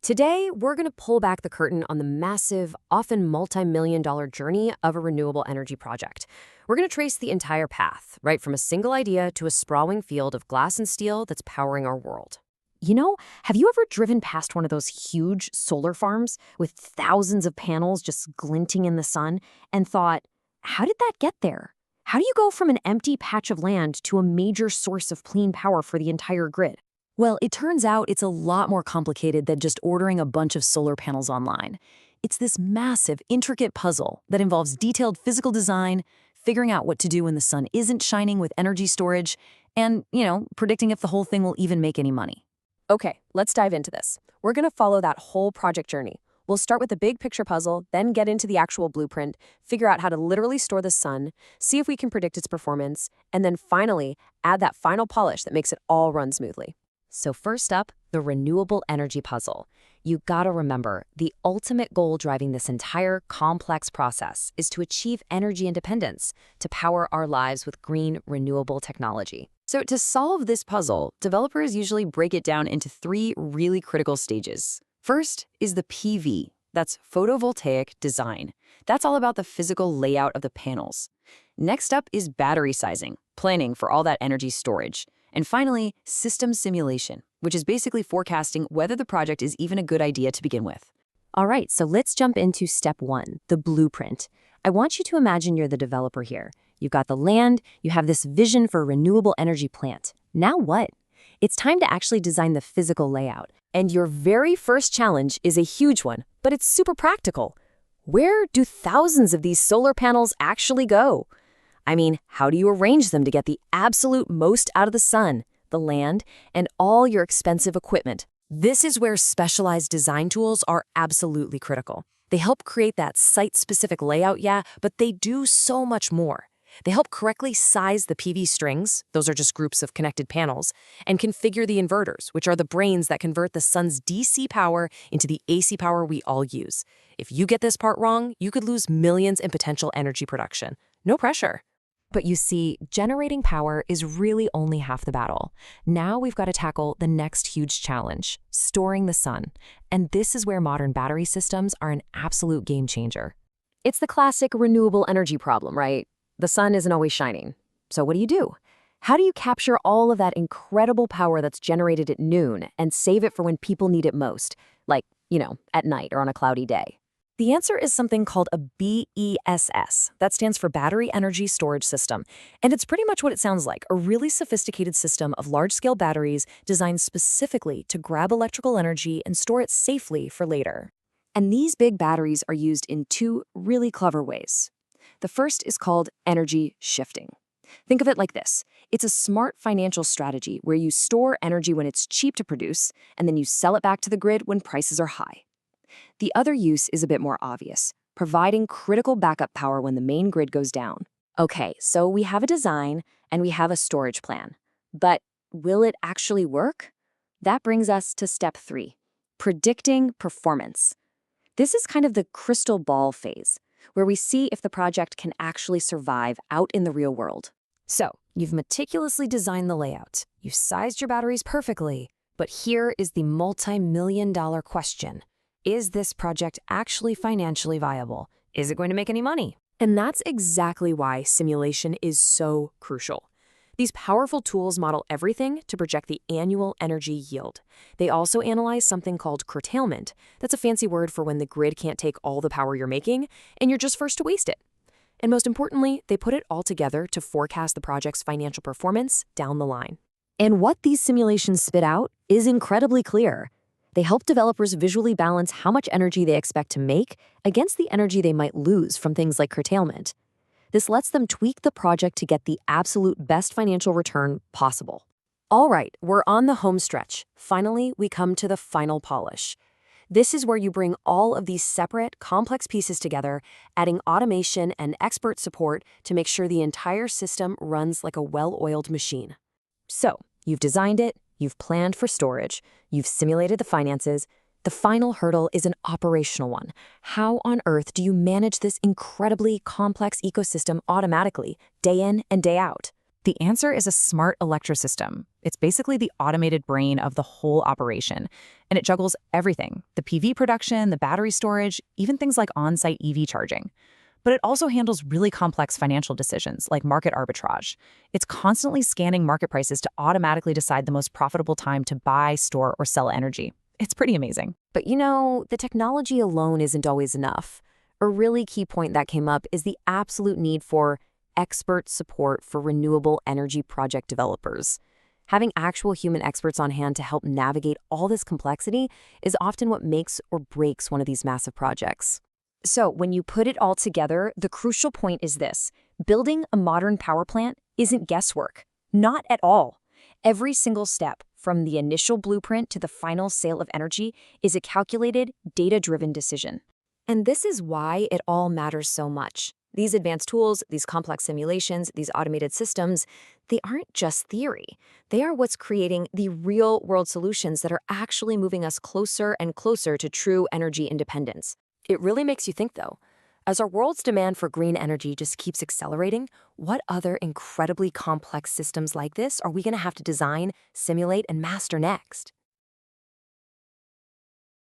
Today, we're going to pull back the curtain on the massive, often multi-million-dollar journey of a renewable energy project. We're going to trace the entire path, right from a single idea to a sprawling field of glass and steel that's powering our world. Have you ever driven past one of those huge solar farms with thousands of panels just glinting in the sun and thought, how did that get there? How do you go from an empty patch of land to a major source of clean power for the entire grid? Well, it turns out it's a lot more complicated than just ordering a bunch of solar panels online. It's this massive, intricate puzzle that involves detailed physical design, figuring out what to do when the sun isn't shining with energy storage, and, predicting if the whole thing will even make any money. Okay, let's dive into this. We're going to follow that whole project journey. We'll start with the big picture puzzle, then get into the actual blueprint, figure out how to literally store the sun, see if we can predict its performance, and then finally, add that final polish that makes it all run smoothly. So first up, the renewable energy puzzle. You gotta remember, the ultimate goal driving this entire complex process is to achieve energy independence, to power our lives with green, renewable technology. So to solve this puzzle, developers usually break it down into three really critical stages. First is the PV, that's photovoltaic design. That's all about the physical layout of the panels. Next up is battery sizing, planning for all that energy storage. And finally, system simulation, which is basically forecasting whether the project is even a good idea to begin with. All right, so let's jump into step one, the blueprint. I want you to imagine you're the developer here. You've got the land, you have this vision for a renewable energy plant. Now what? It's time to actually design the physical layout. And your very first challenge is a huge one, but it's super practical. Where do thousands of these solar panels actually go? I mean, how do you arrange them to get the absolute most out of the sun, the land, and all your expensive equipment? This is where specialized design tools are absolutely critical. They help create that site-specific layout, yeah, but they do so much more. They help correctly size the PV strings, those are just groups of connected panels, and configure the inverters, which are the brains that convert the sun's DC power into the AC power we all use. If you get this part wrong, you could lose millions in potential energy production. No pressure. But you see, generating power is really only half the battle. Now we've got to tackle the next huge challenge, storing the sun. And this is where modern battery systems are an absolute game changer. It's the classic renewable energy problem, right? The sun isn't always shining. So what do? How do you capture all of that incredible power that's generated at noon and save it for when people need it most? Like, at night or on a cloudy day. The answer is something called a BESS. That stands for Battery Energy Storage System. And it's pretty much what it sounds like, a really sophisticated system of large-scale batteries designed specifically to grab electrical energy and store it safely for later. And these big batteries are used in two really clever ways. The first is called energy shifting. Think of it like this. It's a smart financial strategy where you store energy when it's cheap to produce, and then you sell it back to the grid when prices are high. The other use is a bit more obvious, providing critical backup power when the main grid goes down. Okay, so we have a design and we have a storage plan. But will it actually work? That brings us to step 3, predicting performance. This is kind of the crystal ball phase, where we see if the project can actually survive out in the real world. So, you've meticulously designed the layout. You've sized your batteries perfectly. But here is the multi-million-dollar question. Is this project actually financially viable? Is it going to make any money? And that's exactly why simulation is so crucial. These powerful tools model everything to project the annual energy yield. They also analyze something called curtailment. That's a fancy word for when the grid can't take all the power you're making, and you're just forced to waste it. And most importantly, they put it all together to forecast the project's financial performance down the line. And what these simulations spit out is incredibly clear. They help developers visually balance how much energy they expect to make against the energy they might lose from things like curtailment. This lets them tweak the project to get the absolute best financial return possible. All right, we're on the home stretch. Finally, we come to the final polish. This is where you bring all of these separate, complex pieces together, adding automation and expert support to make sure the entire system runs like a well-oiled machine. So, you've designed it, you've planned for storage, you've simulated the finances. The final hurdle is an operational one. How on earth do you manage this incredibly complex ecosystem automatically, day in and day out? The answer is a smart electrosystem. It's basically the automated brain of the whole operation, and it juggles everything: the PV production, the battery storage, even things like on-site EV charging. But it also handles really complex financial decisions like market arbitrage. It's constantly scanning market prices to automatically decide the most profitable time to buy, store, or sell energy. It's pretty amazing. But the technology alone isn't always enough. A really key point that came up is the absolute need for expert support for renewable energy project developers. Having actual human experts on hand to help navigate all this complexity is often what makes or breaks one of these massive projects. So when you put it all together, the crucial point is this: building a modern power plant isn't guesswork. Not at all. Every single step, from the initial blueprint to the final sale of energy, is a calculated, data-driven decision. And this is why it all matters so much. These advanced tools, these complex simulations, these automated systems, they aren't just theory. They are what's creating the real-world solutions that are actually moving us closer and closer to true energy independence. It really makes you think, though. As our world's demand for green energy just keeps accelerating, what other incredibly complex systems like this are we going to have to design, simulate, and master next?